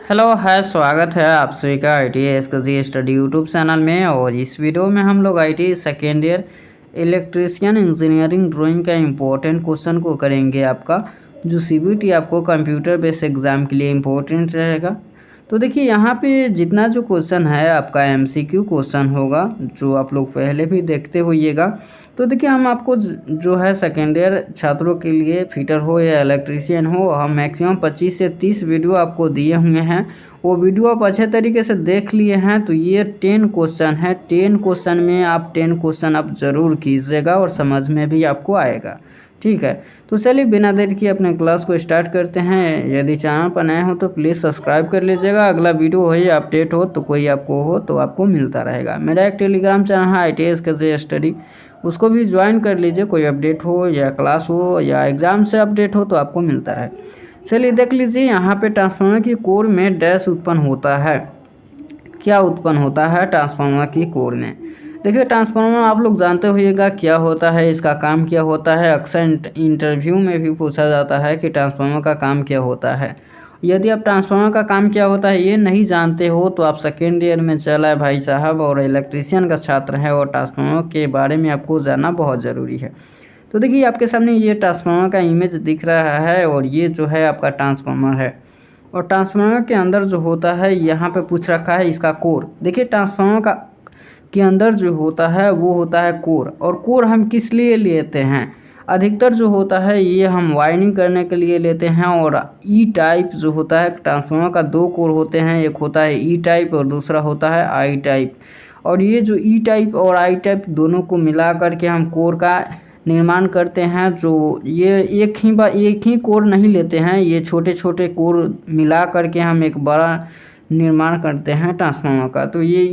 Hello है स्वागत है आप सभी का I T SKG study YouTube channel में। और इस वीडियो में हम लोग I T second year electrician engineering drawing का इम्पोर्टेंट क्वेश्चन को करेंगे, आपका जो सीबीटी आपको कंप्यूटर बेस्ड एग्ज़ाम के लिए इम्पोर्टेंट रहेगा। तो देखिए यहाँ पे जितना जो क्वेश्चन है आपका एमसीक्यू क्वेश्चन होगा, जो आप लोग पहले भी देखते होइएगा। तो देखिए हम आपको जो है सेकेंड ईयर छात्रों के लिए फिटर हो या इलेक्ट्रीशियन हो, हम मैक्सिमम 25 से 30 वीडियो आपको दिए हुए हैं। वो वीडियो आप अच्छे तरीके से देख लिए हैं। तो ये 10 क्वेश्चन है, 10 क्वेश्चन में आप 10 क्वेश्चन आप ज़रूर कीजिएगा और समझ में भी आपको आएगा। ठीक है, तो चलिए बिना देर किए अपने क्लास को स्टार्ट करते हैं। यदि चैनल पर नए हो तो प्लीज़ सब्सक्राइब कर लीजिएगा। अगला वीडियो हो या अपडेट हो तो कोई आपको हो तो आपको मिलता रहेगा। मेरा एक टेलीग्राम चैनल है ITS के स्टडी, उसको भी ज्वाइन कर लीजिए। कोई अपडेट हो या क्लास हो या एग्ज़ाम से अपडेट हो तो आपको मिलता रहे। चलिए देख लीजिए यहाँ पे ट्रांसफार्मर की कोर में डैश उत्पन्न होता है। क्या उत्पन्न होता है ट्रांसफार्मर की कोर में? देखिए ट्रांसफार्मर आप लोग जानते होइएगा क्या होता है, इसका काम क्या होता है। अक्सर इंटरव्यू में भी पूछा जाता है कि ट्रांसफार्मर का काम क्या होता है। यदि आप ट्रांसफार्मर का काम क्या होता है ये नहीं जानते हो तो आप सेकेंड ईयर में चला है भाई साहब और इलेक्ट्रीशियन का छात्र है और ट्रांसफार्मर के बारे में आपको जानना बहुत ज़रूरी है। तो देखिए आपके सामने ये ट्रांसफार्मर का इमेज दिख रहा है और ये जो है आपका ट्रांसफार्मर है। और ट्रांसफार्मर के अंदर जो होता है यहाँ पे पूछ रखा है इसका कोर। देखिए ट्रांसफार्मर का के अंदर जो होता है वो होता है कोर। और कोर हम किस लिए लेते हैं? अधिकतर जो होता है ये हम वायरिंग करने के लिए लेते हैं। और ई टाइप जो होता है ट्रांसफार्मर का दो कोर होते हैं, एक होता है ई टाइप और दूसरा होता है आई टाइप। और ये जो ई टाइप और आई टाइप दोनों को मिला करके हम कोर का निर्माण करते हैं। जो ये एक ही कोर नहीं लेते हैं, ये छोटे छोटे कोर मिला करके हम एक बड़ा निर्माण करते हैं ट्रांसफार्मर का। तो ये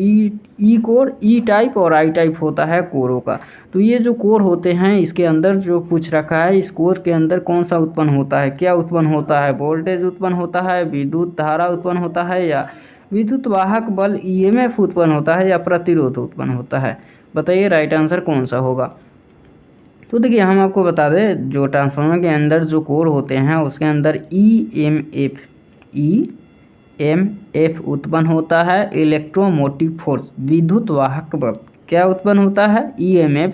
ई कोर, ई टाइप और आई टाइप होता है कोरों का। तो ये जो कोर होते हैं इसके अंदर जो पूछ रखा है, इस कोर के अंदर कौन सा उत्पन्न होता है, क्या उत्पन्न होता है? वोल्टेज उत्पन्न होता है, विद्युत धारा उत्पन्न होता है, या विद्युत वाहक बल EMF उत्पन्न होता है, या प्रतिरोध उत्पन्न होता है? बताइए राइट आंसर कौन सा होगा। तो देखिए हम आपको बता दें जो ट्रांसफार्मर के अंदर जो कोर होते हैं उसके अंदर EMF उत्पन्न होता है, इलेक्ट्रोमोटिव फोर्स विद्युत वाहक बल। क्या उत्पन्न होता है? EMF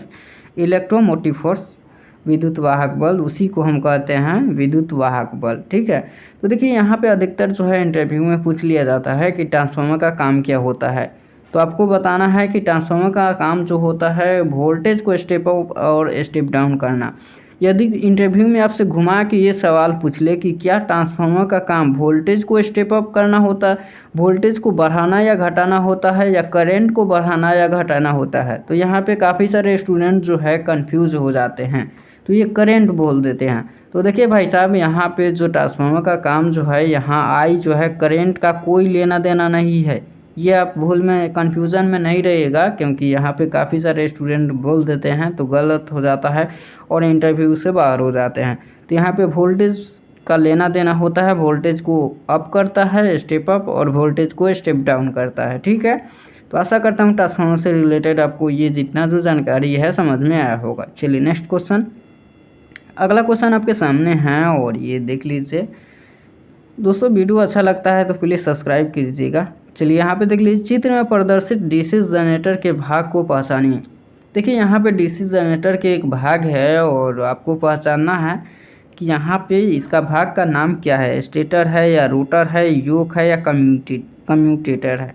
इलेक्ट्रोमोटिव फोर्स विद्युत वाहक बल, उसी को हम कहते हैं विद्युत वाहक बल। ठीक है, तो देखिए यहाँ पे अधिकतर जो है इंटरव्यू में पूछ लिया जाता है कि ट्रांसफार्मर का काम क्या होता है। तो आपको बताना है कि ट्रांसफार्मर का काम जो होता है वोल्टेज को स्टेप अप और स्टेप डाउन करना। यदि इंटरव्यू में आपसे घुमा के ये सवाल पूछ ले कि क्या ट्रांसफार्मर का काम वोल्टेज को स्टेप अप करना होता है, वोल्टेज को बढ़ाना या घटाना होता है, या करंट को बढ़ाना या घटाना होता है, तो यहाँ पे काफ़ी सारे स्टूडेंट जो है कंफ्यूज हो जाते हैं, तो ये करंट बोल देते हैं। तो देखिए भाई साहब यहाँ पे जो ट्रांसफार्मर का काम जो है, यहाँ आई जो है करंट का कोई लेना देना नहीं है। ये आप भूल में कन्फ्यूज़न में नहीं रहिएगा, क्योंकि यहाँ पे काफ़ी सारे स्टूडेंट बोल देते हैं तो गलत हो जाता है और इंटरव्यू से बाहर हो जाते हैं। तो यहाँ पे वोल्टेज का लेना देना होता है, वोल्टेज को अप करता है स्टेप अप और वोल्टेज को स्टेप डाउन करता है। ठीक है, तो आशा करता हूँ ट्रांसफार्मर से रिलेटेड आपको ये जितना जो जानकारी है समझ में आया होगा। चलिए नेक्स्ट क्वेश्चन, अगला क्वेश्चन आपके सामने है और ये देख लीजिए। दोस्तों वीडियो अच्छा लगता है तो प्लीज़ सब्सक्राइब कीजिएगा। चलिए यहाँ पे देख लीजिए, चित्र में प्रदर्शित डीसी जनरेटर के भाग को पहचानिए। देखिए यहाँ पे डीसी जनरेटर के एक भाग है और आपको पहचानना है कि यहाँ पे इसका भाग का नाम क्या है, स्टेटर है या रोटर है, योक है या कम्यूटेटर है।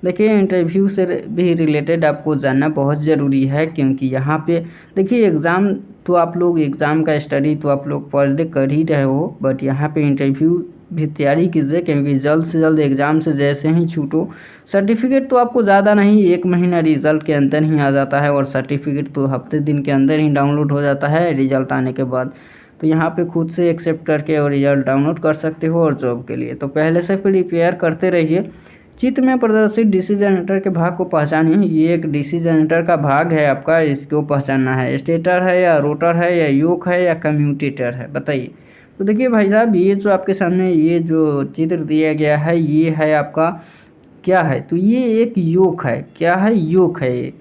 देखिए इंटरव्यू से भी रिलेटेड आपको जानना बहुत ज़रूरी है, क्योंकि यहाँ पे देखिए एग्ज़ाम तो आप लोग एग्ज़ाम का स्टडी तो आप लोग पर डे कर ही रहे हो, बट यहाँ पे इंटरव्यू भी तैयारी कीजिए, क्योंकि जल्द से जल्द एग्ज़ाम से जैसे ही छूटो, सर्टिफिकेट तो आपको ज़्यादा नहीं 1 महीना रिज़ल्ट के अंदर ही आ जाता है और सर्टिफिकेट तो हफ्ते दिन के अंदर ही डाउनलोड हो जाता है रिज़ल्ट आने के बाद। तो यहाँ पे खुद से एक्सेप्ट करके और रिज़ल्ट डाउनलोड कर सकते हो और जॉब के लिए तो पहले से प्रिपेयर करते रहिए। चित्र में प्रदर्शित डीसी जनरेटर के भाग को पहचानिए। ये एक डीसी जनरेटर का भाग है आपका, इसको पहचानना है। स्टेटर है या रोटर है या योक है या कम्यूटेटर है, बताइए। तो देखिए भाई साहब ये जो आपके सामने ये जो चित्र दिया गया है ये है आपका क्या है, तो ये एक योक है। क्या है? योक है ये।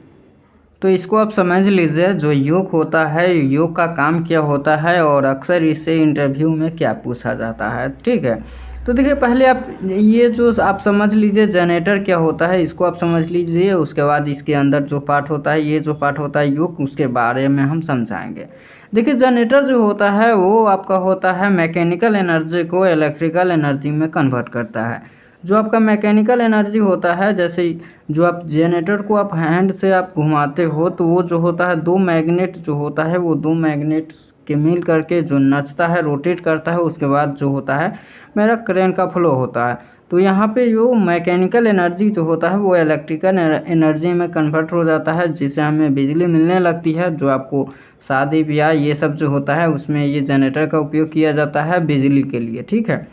तो इसको आप समझ लीजिए, जो योक होता है, योक का काम क्या होता है और अक्सर इससे इंटरव्यू में क्या पूछा जाता है। ठीक है, तो देखिए पहले आप ये जो आप समझ लीजिए जनरेटर क्या होता है, इसको आप समझ लीजिए। उसके बाद इसके अंदर जो पार्ट होता है, ये जो पार्ट होता है युग, उसके बारे में हम समझाएंगे। देखिए जनरेटर जो होता है वो आपका होता है मैकेनिकल एनर्जी को इलेक्ट्रिकल एनर्जी में कन्वर्ट करता है। जो आपका मैकेनिकल एनर्जी होता है, जैसे जो आप जनरेटर को आप हैंड से आप घुमाते हो, तो वो जो होता है दो मैग्नेट जो होता है, वो दो मैग्नेट के मिल करके जो नचता है, रोटेट करता है, उसके बाद जो होता है मेरा करंट का फ्लो होता है। तो यहाँ पे जो मैकेनिकल एनर्जी जो होता है वो इलेक्ट्रिकल एनर्जी में कन्वर्ट हो जाता है, जिससे हमें बिजली मिलने लगती है। जो आपको शादी ब्याह ये सब जो होता है उसमें ये जनरेटर का उपयोग किया जाता है बिजली के लिए, ठीक है।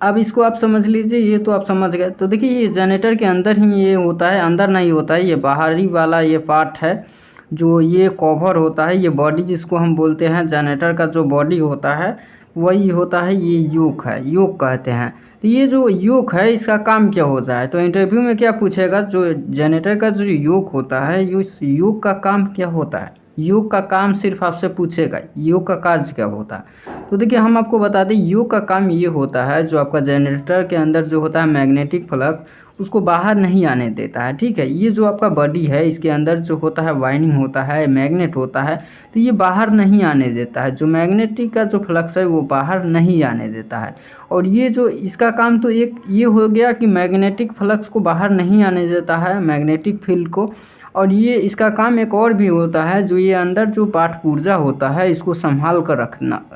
अब इसको आप समझ लीजिए, ये तो आप समझ गए। तो देखिए ये जनरेटर के अंदर ही ये होता है, अंदर नहीं होता है, ये बाहरी वाला ये पार्ट है जो ये कवर होता है, ये बॉडी जिसको हम बोलते हैं जनरेटर का जो बॉडी होता है वही होता है ये योक है, योक कहते हैं। तो ये जो योक है इसका काम क्या होता है, तो इंटरव्यू में क्या पूछेगा, जो जनरेटर का जो योक होता है इस योक का काम क्या होता है। योग का काम सिर्फ आपसे पूछेगा योग का कार्य क्या होता है। तो देखिए हम आपको बता दें योग का काम ये होता है, जो आपका जनरेटर के अंदर जो होता है मैग्नेटिक फ्लक्स उसको बाहर नहीं आने देता है, ठीक है। ये जो आपका बॉडी है इसके अंदर जो होता है वाइंडिंग होता है, मैग्नेट होता है, तो ये बाहर नहीं आने देता है। जो मैग्नेटिक का जो फ्लक्स है वो बाहर नहीं आने देता है। और ये जो इसका काम तो एक ये हो गया कि मैग्नेटिक फ्लक्स को बाहर नहीं आने देता है, मैग्नेटिक फील्ड को। और ये इसका काम एक और भी होता है, जो ये अंदर जो पाठ पुर्जा होता है इसको संभाल कर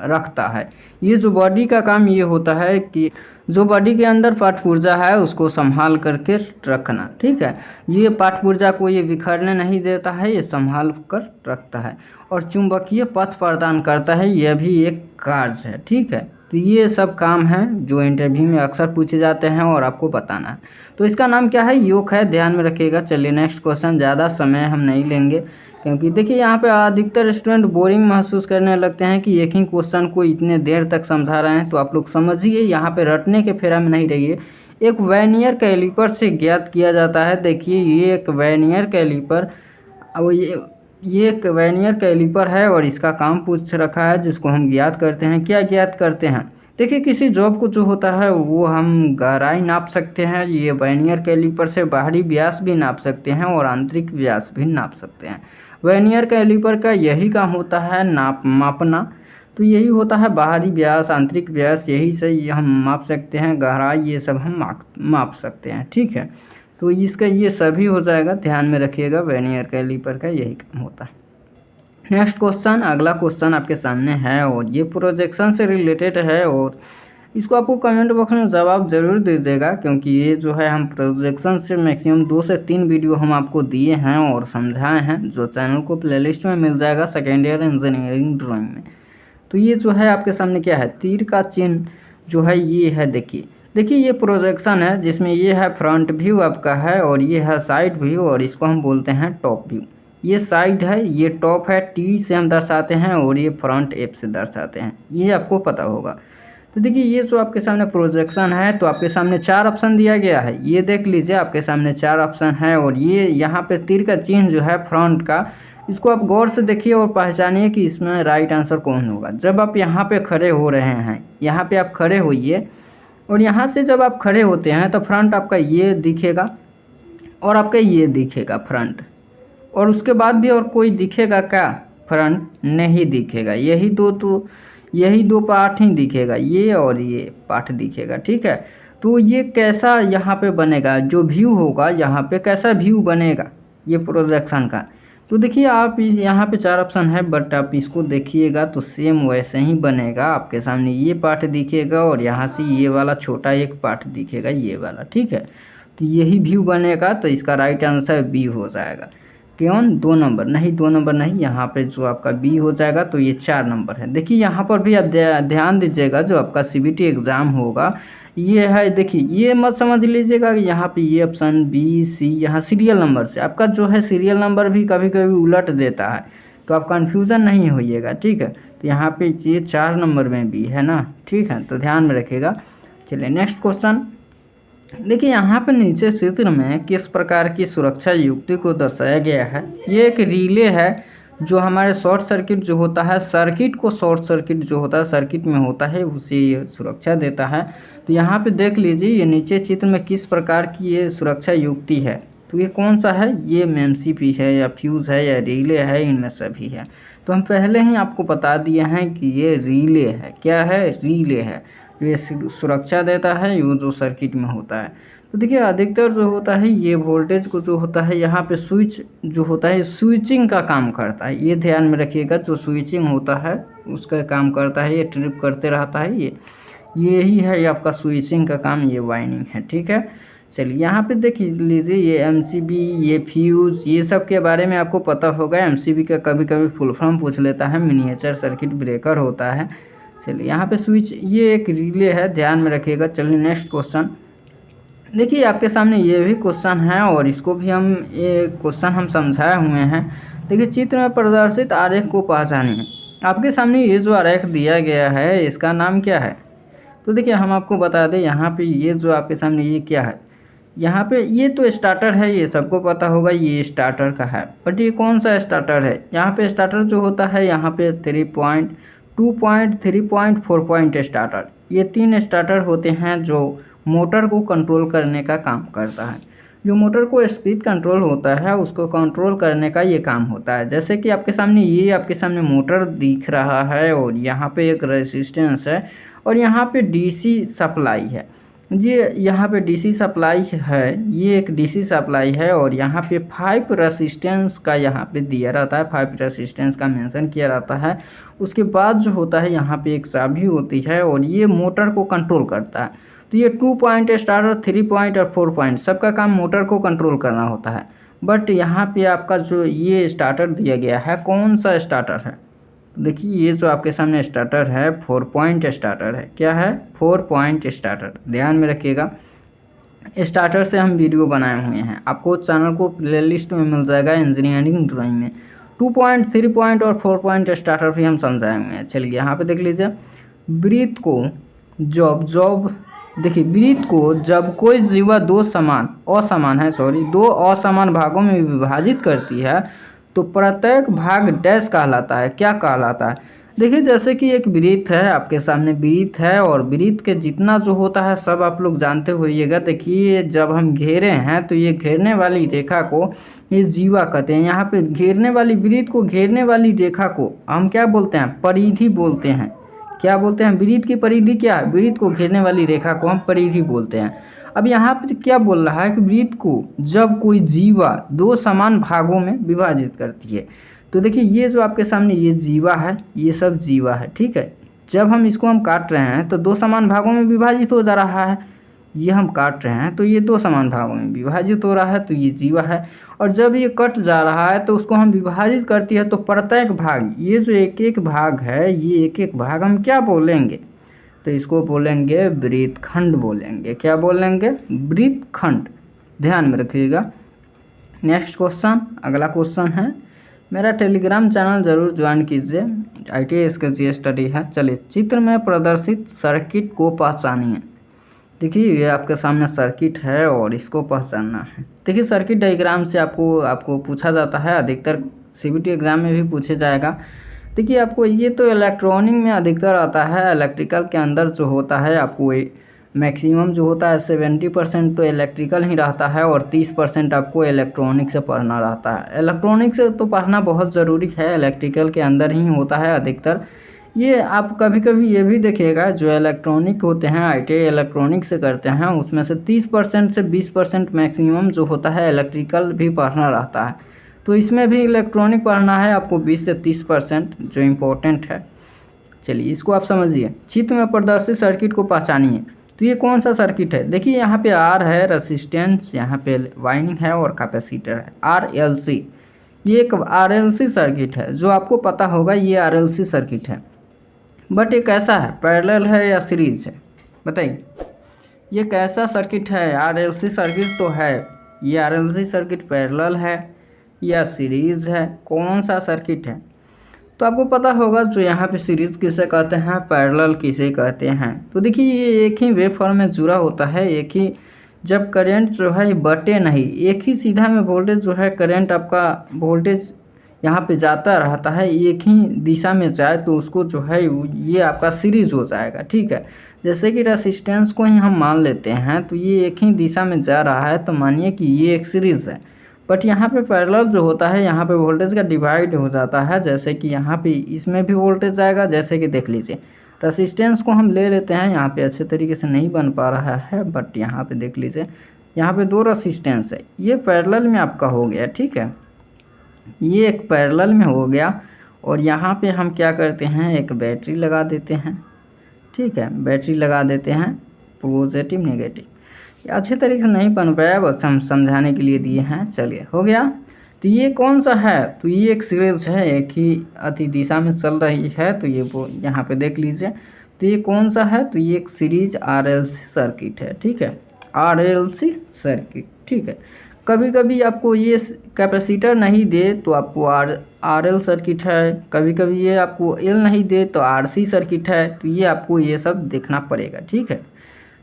रखता है। ये जो बॉडी का काम ये होता है कि जो बॉडी के अंदर पाठ पुर्जा है उसको संभाल करके रखना, ठीक है। ये पाठ पुर्जा को ये बिखरने नहीं देता है, ये संभाल कर रखता है। और चुंबकीय पथ प्रदान करता है, यह भी एक कार्य है, ठीक है। तो ये सब काम है जो इंटरव्यू में अक्सर पूछे जाते हैं और आपको बताना है। तो इसका नाम क्या है, योग है, ध्यान में रखिएगा। चलिए नेक्स्ट क्वेश्चन, ज़्यादा समय हम नहीं लेंगे क्योंकि देखिए यहाँ पे अधिकतर स्टूडेंट बोरिंग महसूस करने लगते हैं कि एक ही क्वेश्चन को इतने देर तक समझा रहे हैं। तो आप लोग समझिए, यहाँ पे रटने के फेरा में नहीं रहिए। एक वर्नियर कैलिपर से ज्ञात किया जाता है। देखिए ये एक वर्नियर कैलिपर, अब ये एक वर्नियर कैलिपर है और इसका काम पूछ रखा है जिसको हम ज्ञात करते हैं। क्या ज्ञात करते हैं, देखिए किसी जॉब को जो होता है वो हम गहराई नाप सकते हैं। ये वर्नियर कैलिपर से बाहरी व्यास भी नाप सकते हैं और आंतरिक व्यास भी नाप सकते हैं। वर्नियर कैलिपर का यही काम होता है, मापना। तो यही होता है बाहरी व्यास, आंतरिक व्यास, यही से हम माप सकते हैं। गहराई ये सब हम माप सकते हैं, ठीक है। तो इसका ये सभी हो जाएगा, ध्यान में रखिएगा। वर्नियर कैलिपर का यही काम होता है। नेक्स्ट क्वेश्चन, अगला क्वेश्चन आपके सामने है और ये प्रोजेक्शन से रिलेटेड है और इसको आपको कमेंट बॉक्स में जवाब ज़रूर दीजिएगा, क्योंकि ये जो है हम प्रोजेक्शन से मैक्सिमम 2 से 3 वीडियो हम आपको दिए हैं और समझाए हैं, जो चैनल को प्लेलिस्ट में मिल जाएगा सेकेंड ईयर इंजीनियरिंग ड्राइंग में। तो ये जो है आपके सामने क्या है, तीर का चिन्ह जो है ये है। देखिए ये प्रोजेक्शन है जिसमें ये है फ्रंट व्यू आपका है और ये है साइड व्यू और इसको हम बोलते हैं टॉप व्यू। ये साइड है, ये टॉप है, टी से हम दर्शाते हैं और ये फ्रंट एफ से दर्शाते हैं, ये आपको पता होगा। तो देखिए ये जो आपके सामने प्रोजेक्शन है, तो आपके सामने 4 ऑप्शन दिया गया है। ये देख लीजिए आपके सामने 4 ऑप्शन है और ये यहाँ पे तीर का चिन्ह जो है फ्रंट का, इसको आप गौर से देखिए और पहचानिए कि इसमें राइट आंसर कौन होगा। जब आप यहाँ पे खड़े हो रहे हैं, यहाँ पे आप खड़े होइए और यहाँ से जब आप खड़े होते हैं तो फ्रंट आपका ये दिखेगा और आपका ये दिखेगा फ्रंट, और उसके बाद भी और कोई दिखेगा क्या, फ्रंट नहीं दिखेगा। यही दो पार्ट ही दिखेगा, ये और ये पार्ट दिखेगा, ठीक है। तो ये कैसा यहाँ पे बनेगा, जो व्यू होगा यहाँ पे कैसा व्यू बनेगा ये प्रोजेक्शन का। तो देखिए आप यहाँ पे 4 ऑप्शन है, बट आप इसको देखिएगा तो सेम वैसे ही बनेगा। आपके सामने ये पार्ट दिखेगा और यहाँ से ये वाला छोटा एक पार्ट दिखेगा, ये वाला, ठीक है। तो यही व्यू बनेगा, तो इसका राइट आंसर बी हो जाएगा। क्यों 2 नंबर नहीं, 2 नंबर नहीं, यहाँ पे जो आपका बी हो जाएगा। तो ये 4 नंबर है। देखिए यहाँ पर भी आप ध्यान दीजिएगा, जो आपका सीबीटी एग्ज़ाम होगा ये है। देखिए ये मत समझ लीजिएगा कि यहाँ पे ये ऑप्शन बी सी, यहाँ सीरियल नंबर से आपका जो है सीरियल नंबर भी कभी कभी उलट देता है, तो आप कंफ्यूजन नहीं होइएगा, ठीक है। तो यहाँ पे ये 4 नंबर में भी है ना, ठीक है, तो ध्यान में रखिएगा। चलिए नेक्स्ट क्वेश्चन, देखिए यहाँ पर नीचे चित्र में किस प्रकार की सुरक्षा युक्ति को दर्शाया गया है। ये एक रिले है जो हमारे शॉर्ट सर्किट जो होता है, सर्किट को शॉर्ट सर्किट जो होता है सर्किट में होता है, उसे ये सुरक्षा देता है। तो यहाँ पे देख लीजिए ये नीचे चित्र में किस प्रकार की ये सुरक्षा युक्ति है। तो ये कौन सा है, ये एमसीबी है या फ्यूज़ है या रिले है, इनमें सभी है। तो हम पहले ही आपको बता दिए हैं कि ये रिले है। क्या है, रिले है। ये सुरक्षा देता है ये जो सर्किट में होता है। तो देखिए अधिकतर जो होता है ये वोल्टेज को जो होता है यहाँ पे स्विच जो होता है स्विचिंग का काम करता है। ये ध्यान में रखिएगा, जो स्विचिंग होता है उसका काम करता है, ये ट्रिप करते रहता है। यही है ये आपका स्विचिंग का काम, ये वाइंडिंग है। ठीक है, चलिए यहाँ पे देख लीजिए ये एमसीबी, ये फ्यूज़, ये सब के बारे में आपको पता होगा। एमसीबी का कभी कभी फुल फॉर्म पूछ लेता है, मिनिएचर सर्किट ब्रेकर होता है। चलिए यहाँ पे स्विच, ये एक रिले है, ध्यान में रखिएगा। चलिए नेक्स्ट क्वेश्चन देखिए, आपके सामने ये भी क्वेश्चन है और इसको भी ये क्वेश्चन हम समझाए हुए हैं। देखिए चित्र में प्रदर्शित आरेख को पहचानिए। आपके सामने ये जो आरेख दिया गया है इसका नाम क्या है। तो देखिए हम आपको बता दें, यहाँ पे ये जो आपके सामने ये क्या है, यहाँ पे ये तो स्टार्टर है, ये सबको पता होगा, ये स्टार्टर का है। बट ये कौन सा स्टार्टर है, यहाँ पे स्टार्टर जो होता है यहाँ पे 3 point, 2 point, 3 point, 4 point starter, ये 3 स्टार्टर होते हैं जो मोटर को कंट्रोल करने का काम करता है। जो मोटर को स्पीड कंट्रोल होता है उसको कंट्रोल करने का ये काम होता है। जैसे कि आपके सामने ये आपके सामने मोटर दिख रहा है और यहाँ पे एक रेजिस्टेंस है और यहाँ पे डीसी सप्लाई है जी, यहाँ पे डीसी सप्लाई है, ये एक डीसी सप्लाई है और यहाँ पे 5 रेजिस्टेंस का यहाँ पे दिया रहता है, 5 रेजिस्टेंस का मेंशन किया रहता है। उसके बाद जो होता है यहाँ पे एक चाबी होती है और ये मोटर को कंट्रोल करता है। तो ये 2 पॉइंट स्टार्टर, 3 पॉइंट और 4 पॉइंट सबका काम मोटर को कंट्रोल करना होता है। बट यहाँ पे आपका जो ये स्टार्टर दिया गया है, कौन सा स्टार्टर है, देखिए ये जो आपके सामने स्टार्टर है 4 पॉइंट स्टार्टर है। क्या है, 4 पॉइंट स्टार्टर, ध्यान में रखिएगा। स्टार्टर से हम वीडियो बनाए हुए हैं, आपको चैनल को प्लेलिस्ट में मिल जाएगा इंजीनियरिंग ड्राइंग में। 2 पॉइंट, 3 पॉइंट और 4 पॉइंट स्टार्टर भी हम समझाए हुए हैं। चलिए यहाँ पे देख लीजिए, ब्रीथ को देखिए ब्रीथ को जब कोई जीवा दो असमान भागों में विभाजित करती है तो प्रत्येक भाग डैश कहलाता है। क्या कहलाता है, देखिए जैसे कि एक ब्रीथ है, आपके सामने ब्रीथ है और ब्रीथ के जितना जो होता है सब आप लोग जानते होइएगा। देखिए जब हम घेरे हैं तो ये घेरने वाली रेखा को ये जीवा कहते हैं। यहाँ पे घेरने वाली ब्रीथ को, घेरने वाली रेखा को हम क्या बोलते हैं, परिधि बोलते हैं। क्या बोलते हैं, ब्रीथ की परिधि क्या है, ब्रीथ को घेरने वाली रेखा को हम परिधि बोलते हैं। अब यहाँ पे क्या बोल रहा है कि ब्रीथ को जब कोई जीवा 2 समान भागों में विभाजित करती है। तो देखिए ये जो आपके सामने ये जीवा है, ये सब जीवा है। ठीक है, जब हम इसको हम काट रहे हैं तो 2 समान भागों में विभाजित हो जा रहा है। ये हम काट रहे हैं तो ये 2 समान भागों में विभाजित हो रहा है, तो ये जीवा है। और जब ये कट जा रहा है तो उसको हम विभाजित करती है तो प्रत्येक भाग, ये जो एक एक भाग है, ये एक एक भाग हम क्या बोलेंगे, तो इसको बोलेंगे ब्रीथ खंड बोलेंगे। क्या बोलेंगे, ब्रीथ खंड, ध्यान में रखिएगा। नेक्स्ट क्वेश्चन, अगला क्वेश्चन है, मेरा टेलीग्राम चैनल जरूर ज्वाइन कीजिए, ITI SKG स्टडी है। चलिए चित्र में प्रदर्शित सर्किट को पहचानिए। देखिए ये आपके सामने सर्किट है और इसको पहचानना है। देखिए सर्किट डायग्राम से आपको पूछा जाता है, अधिकतर CBT एग्जाम में भी पूछे जाएगा। देखिए आपको ये तो इलेक्ट्रॉनिक में अधिकतर आता है, इलेक्ट्रिकल के अंदर जो होता है आपको मैक्सिमम जो होता है 70% तो इलेक्ट्रिकल ही रहता है और 30% आपको इलेक्ट्रॉनिक से पढ़ना रहता है। इलेक्ट्रॉनिक से तो पढ़ना बहुत ज़रूरी है, इलेक्ट्रिकल के अंदर ही होता है अधिकतर। ये आप कभी कभी ये भी देखिएगा, जो इलेक्ट्रॉनिक होते हैं ITI इलेक्ट्रॉनिक से करते हैं उसमें से 30% से 20% मैक्सिमम जो होता है इलेक्ट्रिकल भी पढ़ना रहता है। तो इसमें भी इलेक्ट्रॉनिक पढ़ना है आपको 20 से 30% जो इम्पोर्टेंट है। चलिए इसको आप समझिए, चित्र में प्रदर्शित सर्किट को पहचानिए। तो ये कौन सा सर्किट है, देखिए यहाँ पे R है, रेसिस्टेंस, यहाँ पे वाइंडिंग है और कैपेसिटर है, RLC। ये एक RLC सर्किट है, जो आपको पता होगा ये RLC सर्किट है। बट ये कैसा है, पैरेलल है या सीरीज है, बताइए ये कैसा सर्किट है। RLC सर्किट तो है, ये RLC सर्किट पैरेलल है या सीरीज है, कौन सा सर्किट है। तो आपको पता होगा जो यहाँ पे सीरीज किसे कहते हैं, पैरेलल किसे कहते हैं। तो देखिए ये एक ही वेव फॉर्म में जुड़ा होता है, एक ही जब करंट जो है बटे नहीं, एक ही सीधा में वोल्टेज जो है करंट आपका वोल्टेज यहाँ पे जाता रहता है, एक ही दिशा में जाए तो उसको जो है ये आपका सीरीज हो जाएगा। ठीक है, जैसे कि रेसिस्टेंस को ही हम मान लेते हैं तो ये एक ही दिशा में जा रहा है तो मानिए कि ये एक सीरीज है। बट यहाँ पे पैरेलल जो होता है यहाँ पे वोल्टेज का डिवाइड हो जाता है, जैसे कि यहाँ पे इसमें भी वोल्टेज आएगा। जैसे कि देख लीजिए रेसिस्टेंस को हम ले लेते हैं, यहाँ पे अच्छे तरीके से नहीं बन पा रहा है बट यहाँ पे देख लीजिए यहाँ पे 2 रेसिस्टेंस है, ये पैरेलल में आपका हो गया। ठीक है, ये एक पैरेलल में हो गया और यहाँ पे हम क्या करते हैं एक बैटरी लगा देते हैं। ठीक है, बैटरी लगा देते हैं पॉजिटिव नेगेटिव। अच्छे तरीके से नहीं बन पाया, बस हम समझाने के लिए दिए हैं। चलिए हो गया। तो ये कौन सा है, तो ये एक सीरीज है, एक ही अति दिशा में चल रही है। तो ये वो यहाँ पे देख लीजिए, तो ये कौन सा है, तो ये एक सीरीज RLC सर्किट है। ठीक है, RLC सर्किट। ठीक है, कभी कभी आपको ये कैपेसिटर नहीं दे तो आपको RL सर्किट है, कभी कभी ये आपको L नहीं दे तो RC सर्किट है। तो ये आपको ये सब देखना पड़ेगा। ठीक है,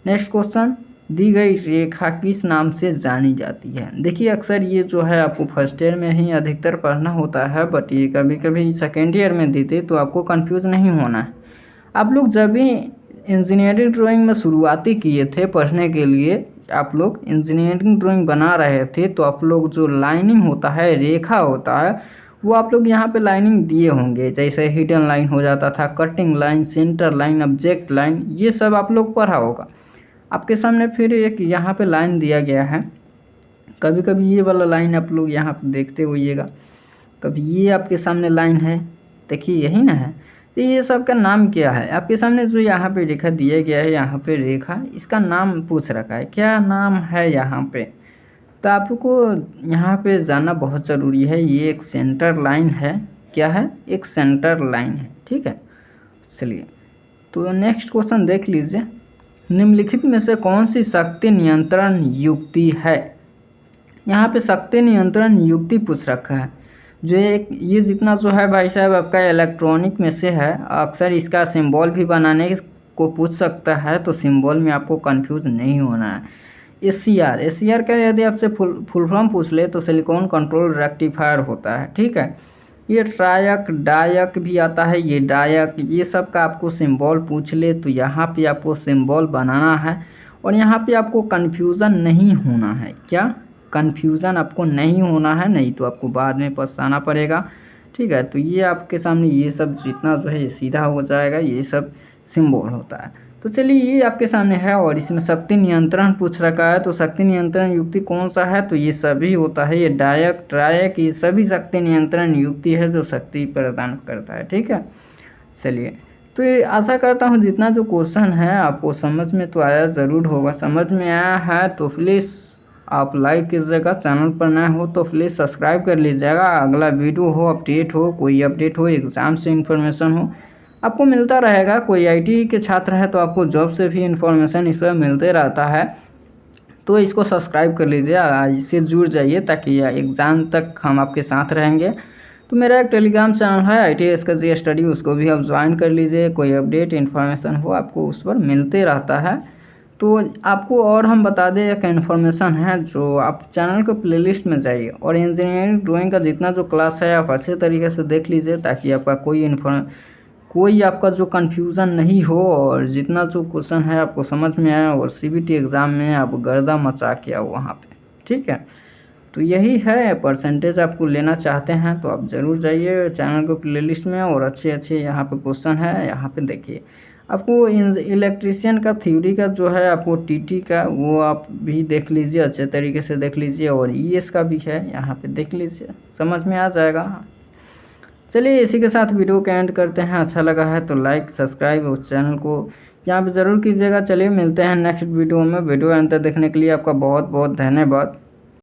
नेक्स्ट क्वेश्चन, दी गई रेखा किस नाम से जानी जाती है। देखिए अक्सर ये जो है आपको फर्स्ट ईयर में ही अधिकतर पढ़ना होता है, बट ये कभी कभी सेकेंड ईयर में देते तो आपको कंफ्यूज नहीं होना है। आप लोग जब भी इंजीनियरिंग ड्राइंग में शुरुआती किए थे पढ़ने के लिए, आप लोग इंजीनियरिंग ड्राइंग बना रहे थे तो आप लोग जो लाइनिंग होता है, रेखा होता है, वो आप लोग यहाँ पे लाइनिंग दिए होंगे। जैसे हिडन लाइन हो जाता था, cutting line, centre line, object line, ये सब आप लोग पढ़ा होगा। आपके सामने फिर एक यहाँ पे लाइन दिया गया है, कभी कभी ये वाला लाइन आप लोग यहाँ पे देखते होइएगा, कभी ये आपके सामने लाइन है, देखिए यही ना है। तो ये सब का नाम क्या है, आपके सामने जो यहाँ पे रेखा दिया गया है, यहाँ पे रेखा, इसका नाम पूछ रखा है, क्या नाम है यहाँ पे। तो आपको यहाँ पे जानना बहुत ज़रूरी है। ये एक सेंटर लाइन है, क्या है, एक सेंटर लाइन है। ठीक है, चलिए तो नेक्स्ट क्वेश्चन देख लीजिए, निम्नलिखित में से कौन सी शक्ति नियंत्रण युक्ति है। यहाँ पे शक्ति नियंत्रण युक्ति पूछ रखा है। जो ये जितना जो है भाई साहब आपका इलेक्ट्रॉनिक में से है, अक्सर इसका सिंबल भी बनाने को पूछ सकता है, तो सिंबल में आपको कंफ्यूज नहीं होना है। SCR का यदि आपसे फुल फॉर्म पूछ ले तो सिलिकॉन कंट्रोल रेक्टिफायर होता है। ठीक है, ये ट्रायक डायक भी आता है, ये डायक, ये सब का आपको सिंबल पूछ ले तो यहाँ पे आपको सिंबल बनाना है और यहाँ पे आपको कन्फ्यूज़न नहीं होना है। क्या कन्फ्यूज़न आपको नहीं होना है, नहीं तो आपको बाद में पछताना पड़ेगा। ठीक है, तो ये आपके सामने ये सब जितना जो है ये सीधा हो जाएगा, ये सब सिंबल होता है। तो चलिए ये आपके सामने है और इसमें शक्ति नियंत्रण पूछ रखा है, तो शक्ति नियंत्रण युक्ति कौन सा है, तो ये सभी होता है, ये डायक ट्रायक, ये सभी शक्ति नियंत्रण युक्ति है जो शक्ति प्रदान करता है। ठीक है, चलिए तो ये आशा करता हूँ जितना जो क्वेश्चन है आपको समझ में तो आया ज़रूर होगा। समझ में आया है तो प्लीज़ आप लाइक कीजिएगा, चैनल पर नए हो तो प्लीज़ सब्सक्राइब कर लीजिएगा। अगला वीडियो हो, अपडेट हो, कोई अपडेट हो, एग्ज़ाम से इन्फॉर्मेशन हो, आपको मिलता रहेगा। कोई IT के छात्र है तो आपको जॉब से भी इन्फॉर्मेशन इस पर मिलते रहता है, तो इसको सब्सक्राइब कर लीजिए, इससे जुड़ जाइए ताकि एग्ज़ाम तक हम आपके साथ रहेंगे। तो मेरा एक टेलीग्राम चैनल है ITS का जी स्टडी, उसको भी आप ज्वाइन कर लीजिए। कोई अपडेट इन्फॉर्मेशन हो आपको उस पर मिलते रहता है। तो आपको और हम बता दें एक इन्फॉर्मेशन है, जो आप चैनल को प्लेलिस्ट में जाइए और इंजीनियरिंग ड्राइंग का जितना जो क्लास है आप अच्छे तरीके से देख लीजिए ताकि आपका कोई आपका जो कन्फ्यूज़न नहीं हो और जितना जो क्वेश्चन है आपको समझ में आए और CBT एग्ज़ाम में आप गर्दा मचा के आओ वहाँ पे। ठीक है, तो यही है, परसेंटेज आपको लेना चाहते हैं तो आप ज़रूर जाइए चैनल को प्लेलिस्ट में और अच्छे यहाँ पे क्वेश्चन है, यहाँ पे देखिए। आपको इलेक्ट्रीशियन का थ्योरी का जो है आपको TT का वो आप भी देख लीजिए, अच्छे तरीके से देख लीजिए, और ES का भी है, यहाँ पे देख लीजिए, समझ में आ जाएगा। चलिए इसी के साथ वीडियो का एंड करते हैं। अच्छा लगा है तो लाइक सब्सक्राइब और चैनल को यहाँ पे ज़रूर कीजिएगा। चलिए मिलते हैं नेक्स्ट वीडियो में। वीडियो अंत तक देखने के लिए आपका बहुत बहुत धन्यवाद।